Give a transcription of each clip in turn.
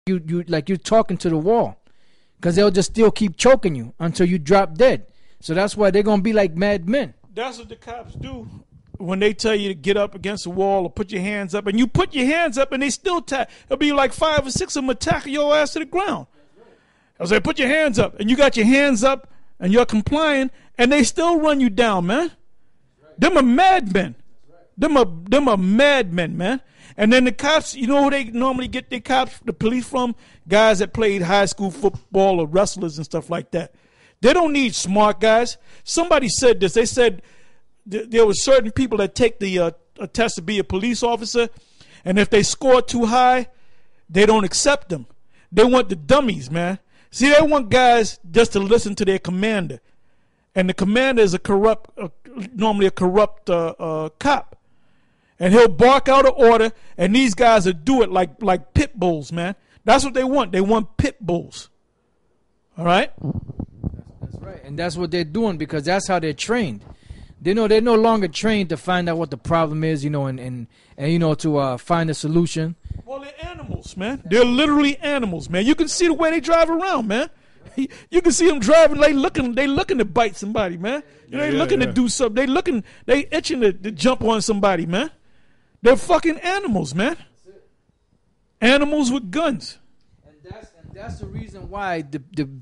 you're talking to the wall, because they'll just still keep choking you until you drop dead. So that's why they're gonna be like mad men. That's what the cops do when they tell you to get up against the wall or put your hands up, and you put your hands up and they still it'll be like 5 or 6 of them attacking your ass to the ground. I was like, put your hands up, and you got your hands up and you're complying, and they still run you down, man. Them are madmen. Them are madmen, man. And then the cops, you know who they normally get the police from? Guys that played high school football or wrestlers and stuff like that. They don't need smart guys. Somebody said this. They said there were certain people that take the a test to be a police officer, and if they score too high, they don't accept them. They want the dummies, man. See, they want guys just to listen to their commander. And the commander is normally a corrupt cop. And he'll bark out an order, and these guys will do it like pit bulls, man. That's what they want. They want pit bulls. All right? That's right. And that's what they're doing, because that's how they're trained. They're no longer trained to find out what the problem is, and to find a solution. Well, they're animals, man. They're literally animals, man. You can see the way they drive around, man. You can see them driving. They looking to bite somebody, man. They looking to do something. They itching to jump on somebody, man. They're fucking animals, man. Animals with guns. And that's the reason why the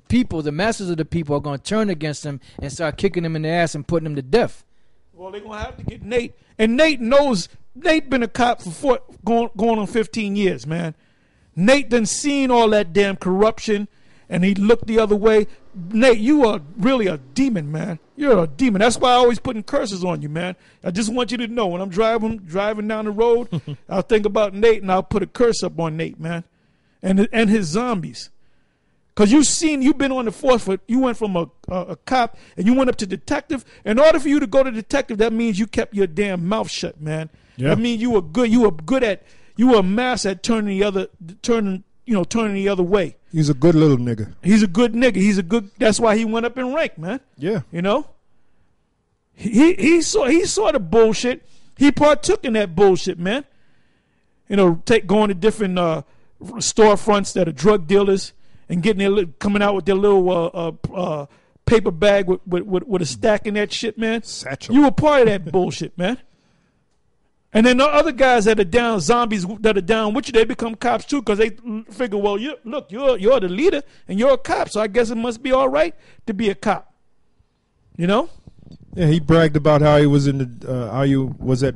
people, the masses of the people, are going to turn against them and start kicking them in the ass and putting them to death. Well, they're going to have to get Nate. And Nate knows. Nate been a cop for going on 15 years, man. Nate done seen all that damn corruption, and he looked the other way. Nate, you are really a demon, man. You're a demon. That's why I always putting curses on you, man. I just want you to know, when I'm driving down the road, I'll think about Nate, and I'll put a curse up on Nate, man, and his zombies. Because you've been on the force. You went from a cop, and you went up to detective. In order for you to go to detective, that means you kept your damn mouth shut, man. Yeah. That means you were a master at turning the other way. He's a good little nigga. He's a good nigga. That's why he went up in rank, man. Yeah. He saw the bullshit. He partook in that bullshit, man. Going to different storefronts that are drug dealers and coming out with their little paper bag with a stack in that shit, man. Satchel. You were part of that bullshit, man. And then the other guys that are down, zombies that are down with you, they become cops too, because they figure, well, you're the leader and you're a cop, so I guess it must be all right to be a cop. Yeah, he bragged about how he was at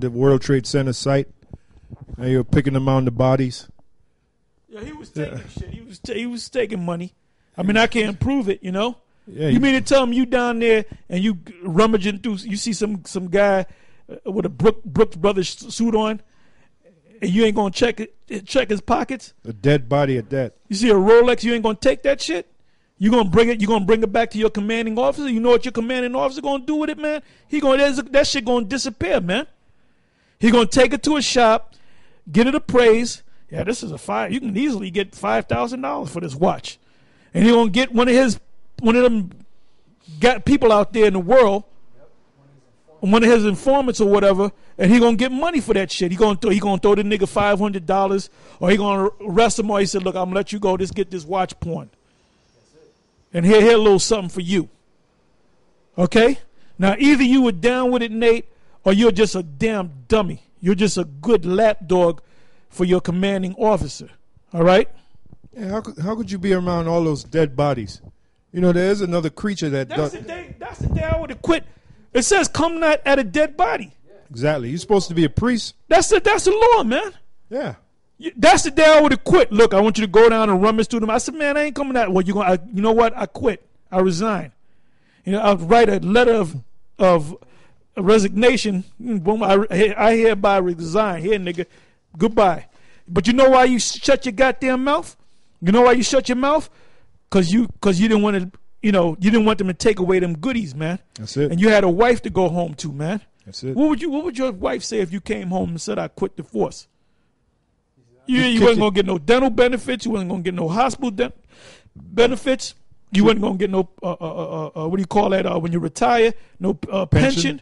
the World Trade Center site. How you were picking them on the bodies. Yeah, he was taking shit. He was taking money. I mean, I can't prove it, Yeah, you mean to tell him you down there and you rummaging through, you see some guy with a Brooks Brothers suit on, and you ain't gonna check his pockets? A dead body at that. You see a Rolex, you ain't gonna take that shit? You gonna bring it back to your commanding officer? You know what your commanding officer gonna do with it, man? That shit gonna disappear, man. He gonna take it to a shop, get it appraised. Yeah, this is you can easily get $5,000 for this watch. And he gonna get one of them got people out there in the world, one of his informants or whatever, and he gonna get money for that shit. He gonna throw the nigga $500, or he gonna arrest him, or he said, look, I'm gonna let you go, just get this watch pawned. And here a little something for you. Okay? Now either you were down with it, Nate, or you're just a damn dummy. You're just a good lapdog for your commanding officer. All right? Yeah, how could you be around all those dead bodies? There is another creature that that's the day I would have quit. It says, come not at a dead body. Exactly. You're supposed to be a priest. That's the law, man. Yeah. That's the day I would have quit. Look, I want you to go down and rummage through them. I said, man, I ain't coming out. Well, you know what? I quit. I resign. I'll write a letter of resignation. Boom, I hereby resign. Here, nigga. Goodbye. But you know why you shut your goddamn mouth? You know why you shut your mouth? Because you didn't want to. You didn't want them to take away them goodies, man. That's it. And you had a wife to go home to, man. That's it. What would your wife say if you came home and said, I quit the force? You wasn't going to get no dental benefits. You wasn't going to get no hospital benefits. You wasn't going to get no, what do you call that, when you retire? No pension.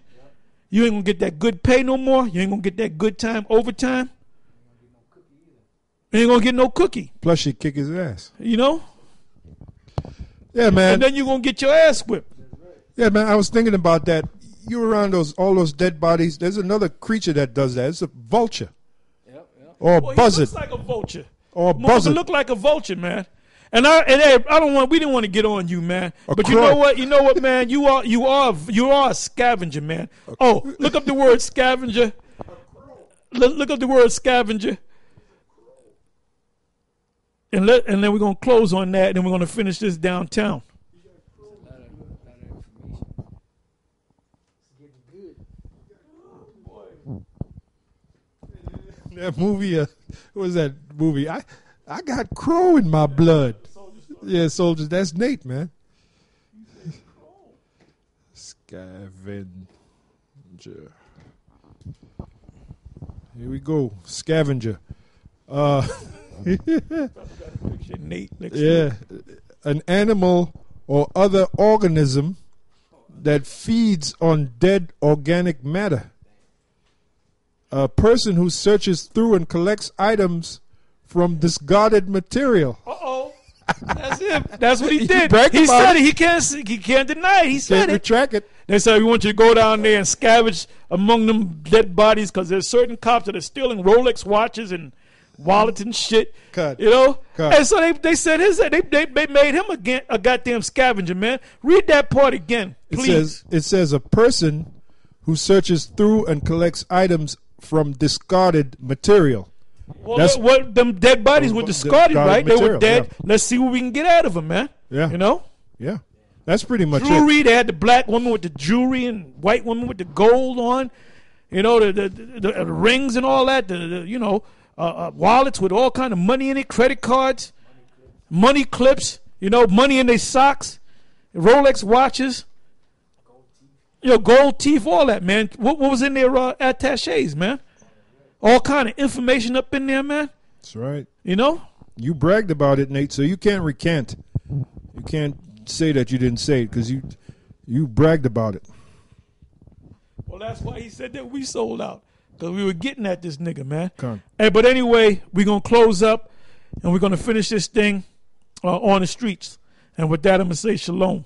You ain't going to get that good pay no more. You ain't going to get that good time, overtime. You ain't gonna get no cookie. Plus, she kick his ass. You know. Yeah, man. And then you're gonna get your ass whipped. Yeah, man. I was thinking about that. You around all those dead bodies. There's another creature that does that. It's a vulture. Or a Well, buzzard. he looks like a vulture. Or a buzzard. Look like a vulture, man. And I don't want. We didn't want to get on you, man. But crow. you know what? You know what, man? You are a scavenger, man. Oh, look up the word scavenger. Look up the word scavenger. And then we're gonna close on that, and then we're gonna finish this downtown. That movie, what was that movie? I got crow in my blood. Yeah, soldiers. That's Nate, man. Scavenger. Here we go. Scavenger. Nate. Yeah, an animal or other organism that feeds on dead organic matter. A person who searches through and collects items from discarded material. Uh-oh. That's him. That's what he did. He said it. He can't deny it. He said Can't it. retract it. They said we want you to go down there and scavenge among them dead bodies because there's certain cops that are stealing Rolex watches and wallets and shit. Cut. You know? Cut. And so they said they made him a goddamn scavenger, man. Read that part again, please. It says a person who searches through and collects items from discarded material. Well, that's what them dead bodies were discarded, right? Material, they were dead. Yeah. Let's see what we can get out of them, man. Yeah. You know? Yeah. That's pretty much jewelry. They had the black woman with the jewelry and white woman with the gold on. You know, the rings and all that. Wallets with all kind of money in it, credit cards, money clips, you know, money in their socks, Rolex watches, you know, gold teeth, all that, man. What was in their attaches, man? All kind of information up in there, man. That's right. You know? You bragged about it, Nate, so you can't recant. You can't say that you didn't say it because you bragged about it. Well, that's why he said that we sold out. Because we were getting at this nigga, man. Come. Hey, but anyway, we're going to close up and we're going to finish this thing on the streets. And with that, I'm going to say shalom.